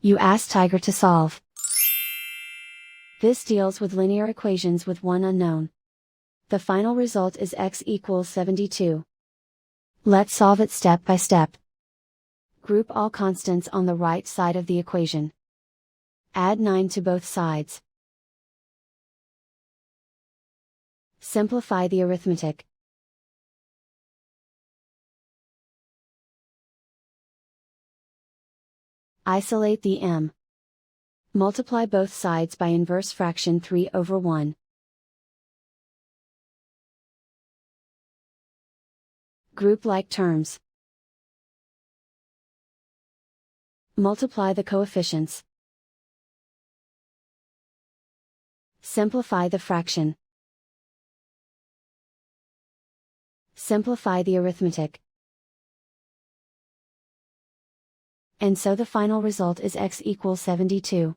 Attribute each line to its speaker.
Speaker 1: You ask Tiger to solve. This deals with linear equations with one unknown. The final result is x equals 72. Let's solve it step by step. Group all constants on the right side of the equation. Add 9 to both sides. Simplify the arithmetic. Isolate the m. Multiply both sides by inverse fraction 3/1. Group like terms. Multiply the coefficients. Simplify the fraction. Simplify the arithmetic. And so the final result is x equals 72.